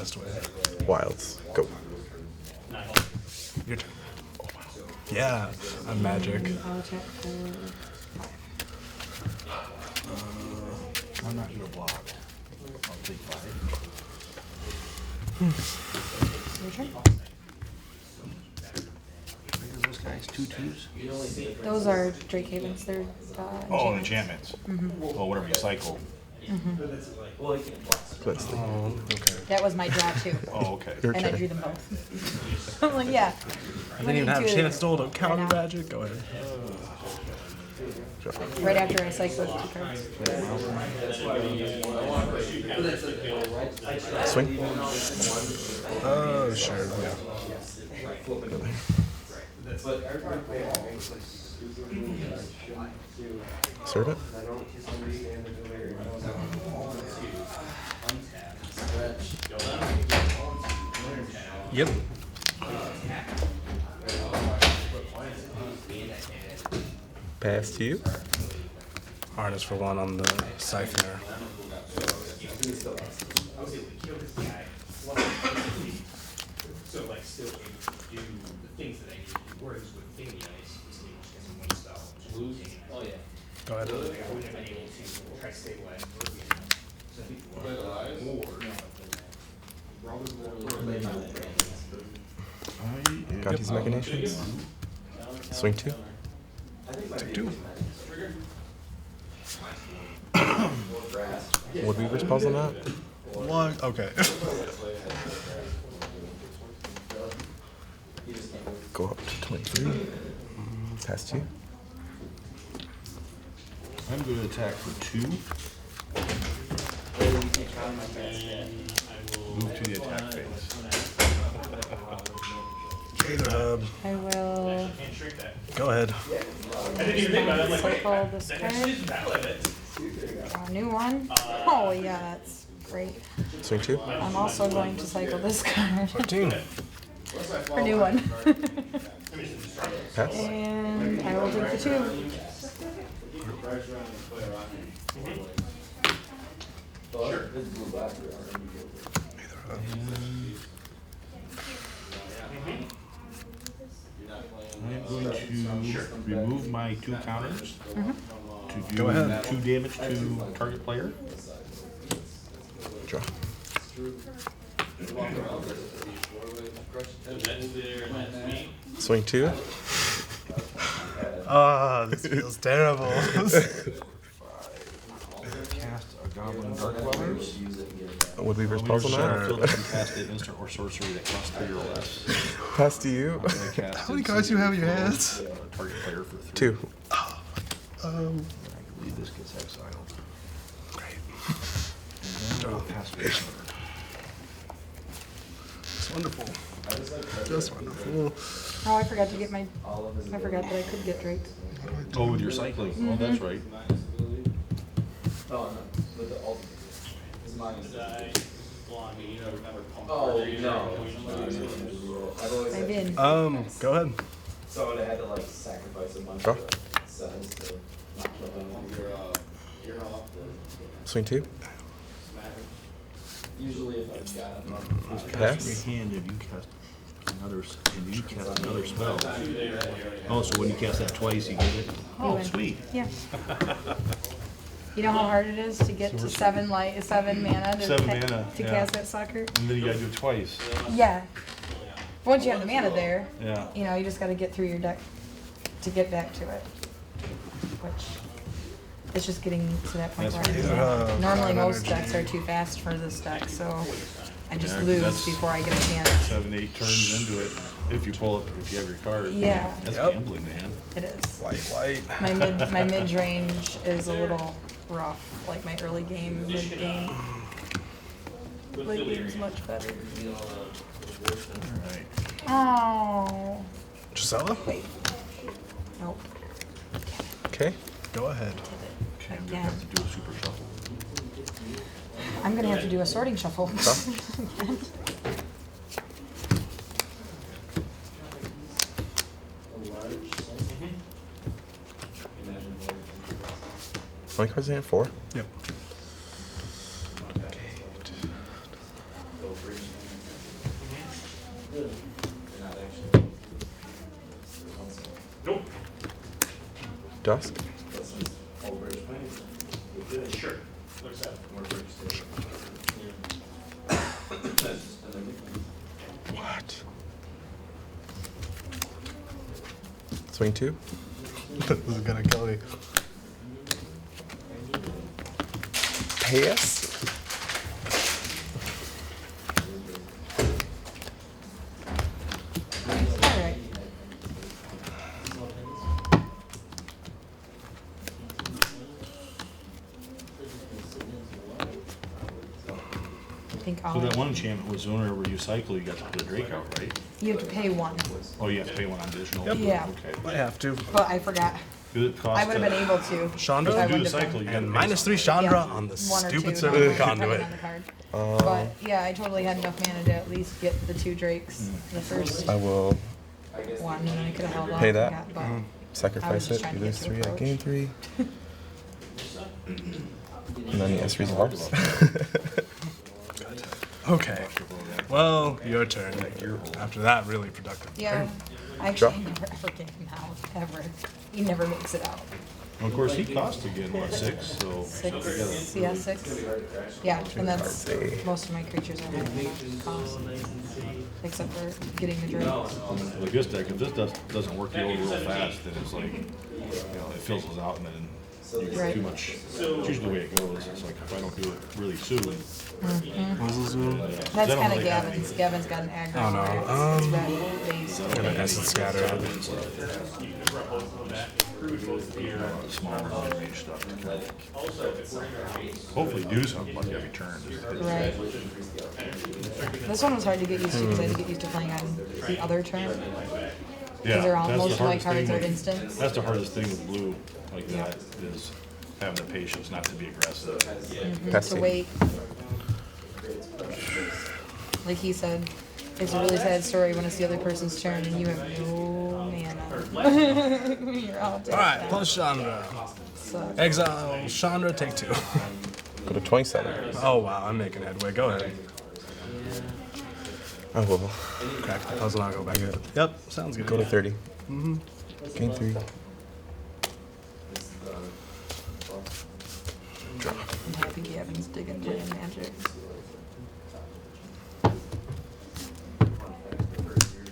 best way. Wilds. Go. Your turn. Oh, wow. Yeah, I'm magic. I'll check for 5. I'm not gonna block. I'll take 5. Your turn. Those guys, 2/2s. Those are Drake Havens. They're Oh, enchantments. Oh, whatever you cycle. Let's see. Okay. That was my draw too. Oh, okay. Your And I turn. drew them both. I'm like, yeah. I didn't even have a chance to hold up counter magic. Go ahead. Right after I cycled 2 cards. Swing. Oh, sure. Yeah. Serve it. Yep. Pass to you. Harness for 1 on the siphoner. So like still able to do the things that I need to do, whereas with Thingy Ice, it's able to get some one spell, which is losing. Oh yeah. Go ahead. I wouldn't have been able to try to stabilize. So I think Got these machinations. Swing 2. Take 2. Would we pause on that? 1. Okay. Go up to 23. Pass to you. I'm going to attack for 2. Move to the attack phase. I will Go ahead. cycle this card. Draw a new one. Oh yeah, that's great. Swing 2. I'm also going to cycle this card. 14. For a new one. Pass. And I will take the 2. I'm going to remove my 2 counters to do Go ahead. 2 damage to target player. Draw. Swing 2. Ah, this feels terrible. Cast a Goblin Dark Dwellers. Would we pause on Until that? you cast an instant or sorcery that costs 3 or less. Pass to you. I'm gonna cast How many cards do you have in your hands? Target player for 3. 2. I believe this gets exiled. Great. And then I'll pass it. It's wonderful. Just wonderful. Oh, I forgot to get my. I forgot that I could get Drake. Oh, with your cycling. Oh, that's right. I did. Go ahead. So I would have had to like sacrifice a bunch Draw. of sevens to not kill them. Swing 2. Usually if I've got them, Pass. Your hand, if you cast another spell. Oh, so when you cast that twice, you get it. Oh, win. sweet. Yeah. You know how hard it is to get to 7 mana to 7 mana, to yeah. cast that sucker? And then you gotta do it twice. Yeah. Once you have the mana there, Yeah. you know, you just got to get through your deck to get back to it. Which it's just getting to that point That's where right. normally Five most energy. decks are too fast for this deck, so I just Yeah, 'cause lose that's- before I get a chance. 7, 8 turns into it. If you pull it, if you have your card. Yeah. That's Yep. gambling, man. It is. White. My mid range is a little rough, like my early game, mid game. Late game's much better. Alright. Oh. Gisela? Wait. Nope. Okay. Go ahead. Okay, I'm gonna Again. have to do a super shuffle. I'm gonna have to do a sorting shuffle. How many cards do you have? 4? Yep. Dusk. Sure. What's that? What? Swing 2. This is gonna kill me. Pass. Alright. I think So I'll, that one enchantment was whenever you cycle, you got to put a Drake out, right? you have to pay one. Oh, you have to pay one additional? Yep. Yeah. Okay. I have to. But I forgot. Does it cost? I would have been able to. Chandra? if I To do would've the done- cycle, you gotta And pay -3 something. Chandra Yeah, on the one or stupid two, server depending conduit. on the card. But yeah, I totally had enough mana to at least get the 2 Drakes the first I will one, and then I could have held off. Pay and that? got- but sacrifice just it. trying You to lose get to 3, I approach. gain 3. And then the S resolves. Okay. Well, your turn. After that, really productive. Yeah, I Draw. actually never ever get him out, ever. He never makes it out. Well, of course, he cost again, what, 6? So 6, yeah, 6. Yeah, and that's, See. most of my creatures are having enough cost. Except for getting the Drakes. like this deck, if this doesn't work you over real fast, then it's like, you know, it fizzles out and then you get Right. too much. It's usually the way it goes. It's like if I don't do it really soon. That's kind of Gavin's. Gavin's got an aggro. Oh, no. where it's red based. Gonna acid scatter. Smaller range stuff to kind of hopefully do something like every turn. Right. This one was hard to get used to because I had to get used to playing on the other turn. Yeah, They're all, that's most the of my hardest cards thing are with- instants. That's the hardest thing with blue like that is having the patience not to be aggressive. To Passing. wait. Like he said, it's a really sad story when it's the other person's turn and you have no mana. You're all dead. Alright, plus Chandra. So, Exile Chandra, take 2. Go to 27. Oh wow, I'm making headway. Go ahead. I will Crack the puzzle, I'll go back. Yep, sounds good. go to 30. Gain 3. Draw. I'm happy Gavin's digging playing Magic.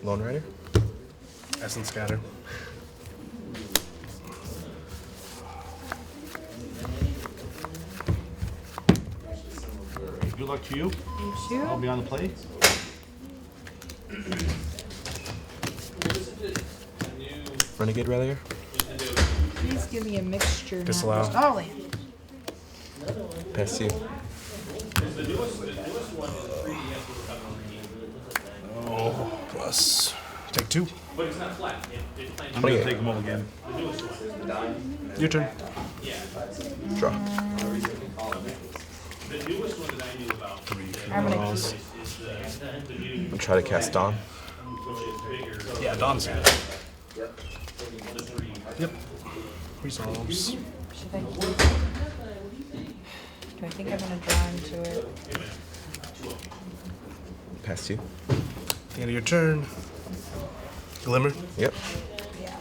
Lone Rider. Essence scatter. Good luck to you. You I'll too? be on the play. Renegade Rallier. Please give me a mixture. not Disallow. just- Oh, land. Pass you. Plus. Take 2. But it's not flat. It's playing. I'm gonna 28. take them all again. Your turn. Draw. The newest one that I knew about I'm gonna Draws. keep. is the new, I'll try to cast Dawn. which is bigger. Yeah, Dawn's good. The 3. Yep. Resolves. Should I? Do I think I'm gonna draw into it? Pass you. The end of your turn. Glimmer. Yep. Yeah.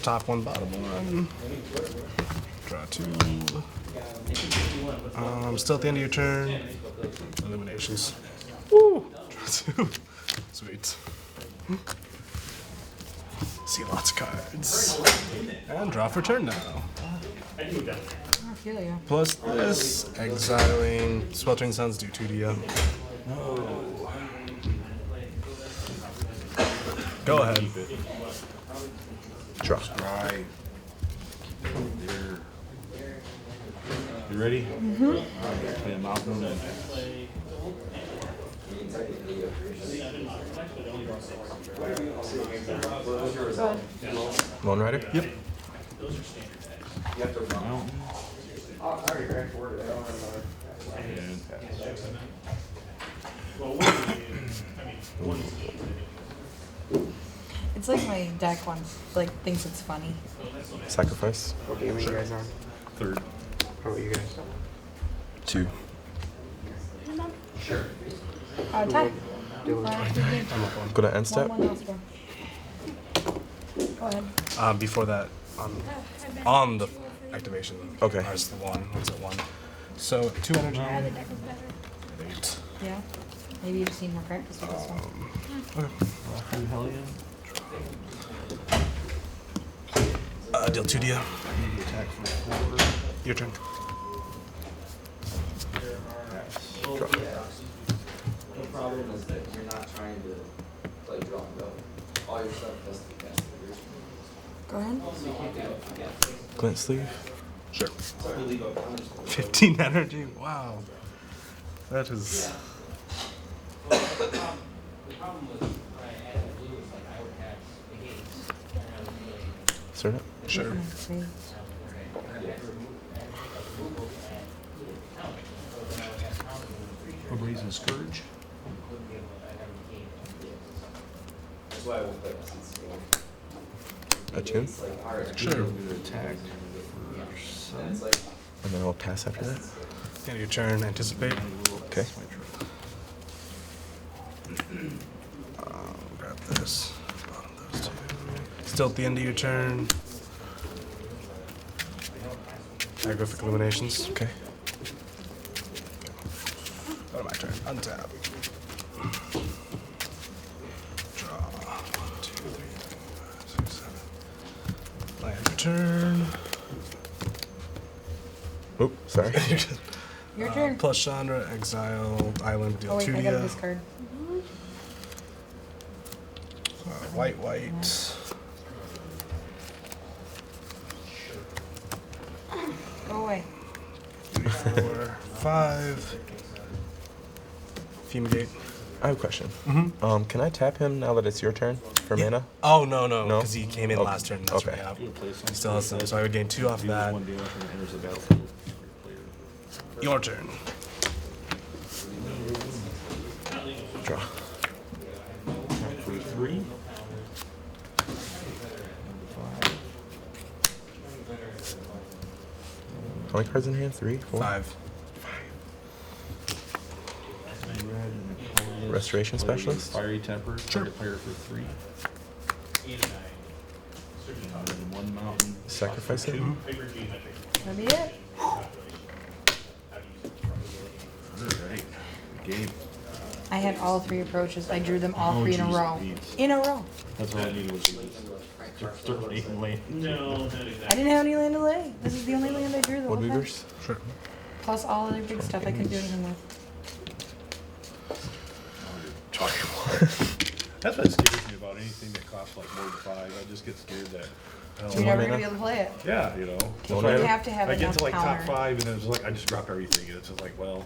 Top 1, bottom 1. Draw 2. Still at the end of your turn. Eliminations. Woo! Draw 2. Sweet. See lots of cards. And draw for turn now. I feel you. Plus this, exiling Sweltering Suns, do 2 to you. Go ahead. Draw. Right. There. You ready? Mm-hmm. Play a Malcolm and Lone Rider. Yep. Mountain. It's like my deck one like thinks it's funny. Sacrifice. What game are you guys on? Third. How about you guys? 2. Tie. Do it. Good game. Go to end step. 1-1 elsewhere. Go ahead. Before that, on the activation. Okay. Ours the one. What's it one? So 2 energy. Yeah, the deck was better. 8. Yeah. Maybe you've seen more practice with this one. Okay. Deal 2 to you. Attack for 4. Your turn. The problem is that you're not trying to play draw and go. All your stuff has to be cast in the Go ahead. So you can't do it. Glint sleeve. Sure. So you leave up counters. 15 energy. Wow. That is. The problem with what I had in blue is like I would have the gates and I would be like, Start up. Sure. See. A Brazen Scourge. That's why I won't play since Attune. it's like hard. Sure. Attack for And it's 7. like And then I'll pass after that. End of your turn. Anticipate. Okay. Grab this. Bottom of those 2. Still at the end of your turn. Agrific Illuminations. Okay. Go to my turn. Untap. Draw. 1, 2, 3, 4, 5, 6, 7. Land your turn. Oop, sorry. Your turn. Plus Chandra, exile, island, deal Oh wait, 2 I to gotta you. discard. White, white. Go away. 3, 4, 5. Fumigate. I have a question. Mm-hmm. Can I tap him now that it's your turn for mana? Oh, no, no, No? because he came in Oh, last turn. That's okay. right. You Yeah. play something. He still has some, so I would gain 2 off that. One damage when it enters the battlefield. Your turn. Draw. Attack for 3. How many cards in hand? 3, 4? 5. Restoration Specialist? Fiery Temper. Target player for 3. And then 1 mountain. Sacrifice it? 2. That'll be it. Alright. Game. I had all 3 approaches. I drew them all Oh, 3 in a geez, row. geez. In a row. That's all I needed was start making lane. No. I didn't have any land to lay. This is the only land I drew the whole time. Woodweavers? Sure. Plus all other big stuff I couldn't do anything with. That's what scares me about anything that costs like more than 5. I just get scared that. So you're never gonna be able to play it. Yeah, you know. One You mana? have to have I get enough to like counter. top 5 and then it's like I just drop everything and it's just like, well,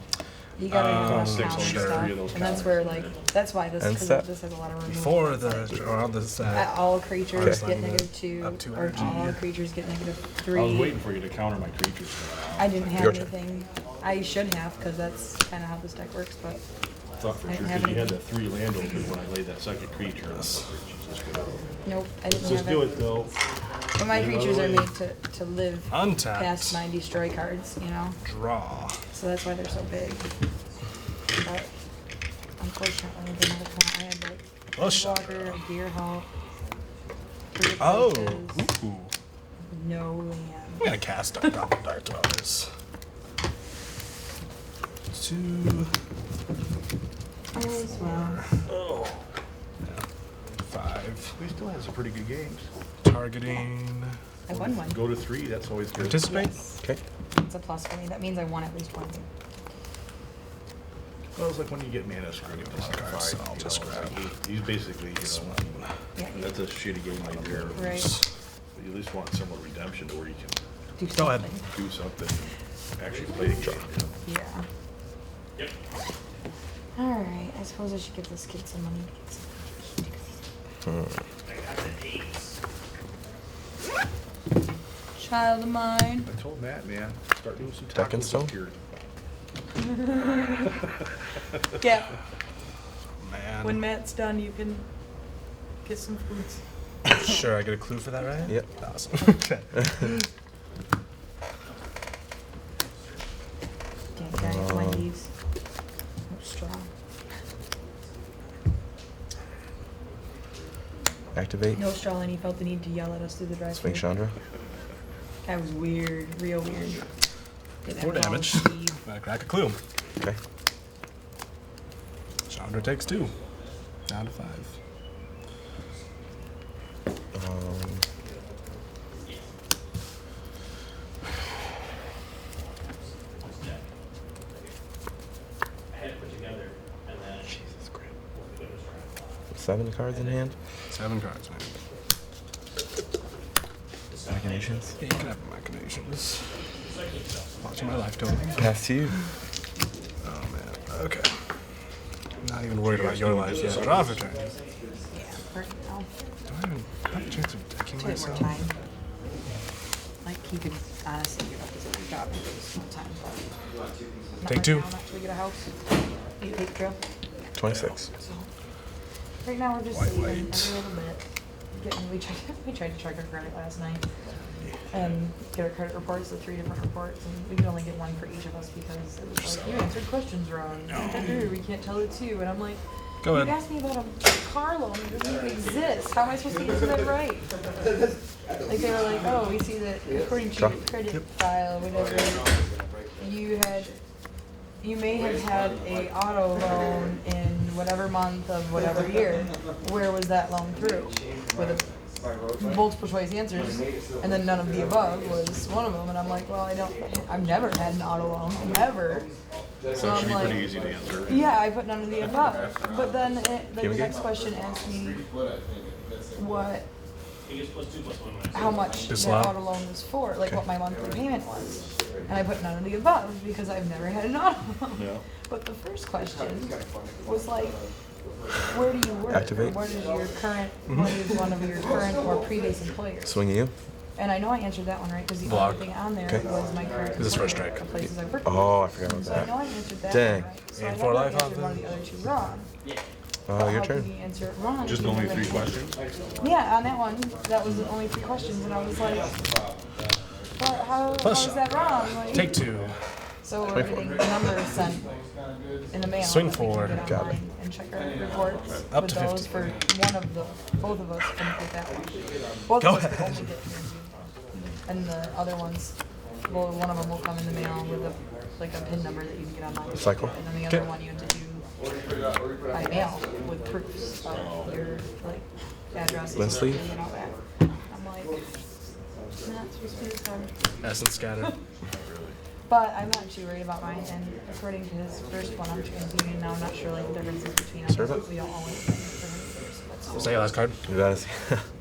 You gotta have enough 6 counter only got stuff. 3 of those And that's counters. where that's why this, And because set. this has a lot of room. Before the, or on this, All creatures Okay. get -2, Up 2 or energy. all creatures get I was -3. waiting for you to counter my creatures. I didn't have Your turn. anything. I should have, because that's kind of how this deck works, but I thought for I sure, didn't have because you had anything. that 3 land open when I laid that second creature. I was like, Jesus, good. nope, I didn't Let's just have do it. it though. But my creatures are made to live untapped. past my destroy cards, you know? Draw. So that's why they're so big. But unfortunately, they never come out. I had like Plus Walker, Chandra. a Deer Halt, 3 Oh. approaches, Ooh. no land. I'm gonna cast Dark Goblin Dart Dwellers. 2. As well. Oh. 5. We still had some pretty good games. Targeting. I won one. Go to 3, that's always good. Anticipate. Yes. Okay. It's a plus for me. That means I won at least one. Well, it's like when you get mana screwed up, Okay, five, so I'll you just know, grab he's basically, you know, Yeah, you that's a shitty game right there. Right. But you at least want some redemption to where you can do Go ahead. something. do something, and actually play the game. You know? Yeah. Alright, I suppose I should give this kid some money. Child of mine. I told Matt, man, start doing some Deck and tacos stone? up here. Yeah. Man. When Matt's done, you can get some foods. Sure, I get a clue for that, right? Yep. Awesome. Okay. Can't carry up my leaves. No straw. Activate. No straw, and he felt the need to yell at us through the drive. Swing Chandra. That was weird, real weird. Didn't 4 have damage. balls, Steve. Crack a clue. Okay. Chandra takes 2. Down to 5. I had it put together, and then Jesus Christ. it was right. 7 cards in hand. 7 cards, man. Machinations. Yeah, you can have machinations. Watching my life total. Pass to you. Oh, man. Okay. I'm not even worried about your life yet. Draw for turn. Yeah, right now. Do I even have a chance of taking To get more myself? time. Like, he could honestly give up his other job if it was more time. Not Take right 2. now, not till we get a house. You take drill. 26. So, right now we're just White, saving white. every little bit. We tried to check our credit last night and get our credit reports, the 3 different reports, and we could only get one for each of us because it was like, you answered questions wrong. We can't tell it too. And I'm like, Go you ahead. asked me about a car loan that doesn't even exist. How am I supposed to answer that right? Like they were like, oh, we see that according to your credit file, whatever, you may have had a auto loan in whatever month of whatever year. Where was that loan through? With a multiple choice answers, and then none of the above was one of them. And I'm like, well, I've never had an auto loan, never. So I'm like, Pretty easy to answer. yeah, I put none of the above. But then the next question asked me what, how much that Disallow. auto loan was for, like what my monthly payment was. And I put none of the above because I've never had an auto loan. Yeah. But the first question was like, where do you work? Activate. What is your current, what is one of your current or previous employers? Swing at you. And I know I answered that one right because the Block. only thing on there Okay. was my current This is for a employer, strike. the places I worked. Oh, I forgot about So I know that. I answered that Dang. one right. So And I for know I life answered on one of the other 2 wrong. But Your how turn. could he answer it wrong? Just Because only I 3 didn't- questions? Yeah, on that one, that was the only 3 questions, and I was like, well, how is that wrong? Like, Take 2. so we're getting numbers sent in the mail. Swing that we can 4. get Got online and check our reports Up with to those 50. for one of the, both of us couldn't get that one. Both Go of us could ahead. only get interview. And the other ones, well, one of them will come in the mail with a, like a PIN number that you can get online. Cycle. And then the other Okay. one you have to do by mail with proofs of your, like, address Lens sleeve? and all that. I'm like, that's supposed to be this hard. Essence scatter. But I'm not too worried about mine, and according to his first one, I'm transunion now. I'm not sure like the differences between us. Serve it. We don't always win for him first. Say your last card.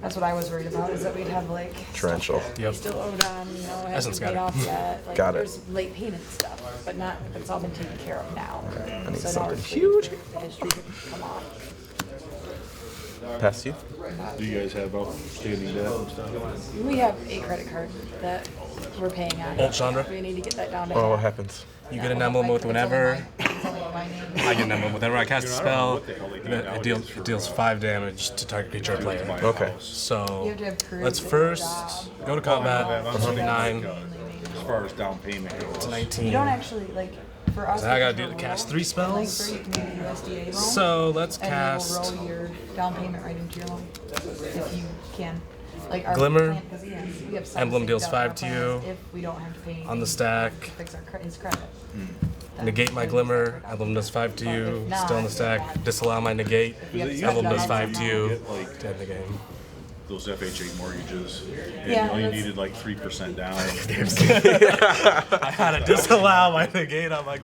That's what I was worried about, is that we'd have like Torrential. stuff that Yep. we still owed on, you know, has Essence to pay got it. off that. Like, Got it. there's late payment stuff, but not. It's all been taken care of now. I need So now something we're just huge. waiting for the history to come on. Pass to you. Do you guys have outstanding debt and stuff? We have a credit card that we're paying on. Old Chandra? We need to get that down to Oh, what half. happens? You get an emblem with whenever. It's only my name. I get an emblem whenever I cast a spell. what the hell they do It deals 5 damage to target creature or player. Okay. You So have to have proof let's of your first job. go to combat. 9 As far as down payment goes. to 19. You don't actually like for us. So I gotta because do we're cast low, 3 like, spells. for you can do the USDA loan, So let's and cast. they will roll your down payment right into your loan if you can. Like our Glimmer. plan, 'cause we have some Emblem saved deals up in our 5 to plans you. if we don't have to pay On the anything stack. to fix his credit. Then Negate my we glimmer. can Emblem does 5 to But you. if not, Still on the stack. Disallow my negate. if you have stuff Emblem done does on 5 to the you. Get like To end the game. those FHA mortgages. And Yeah, you only that's- needed like 3% down. I had to disallow my negate on my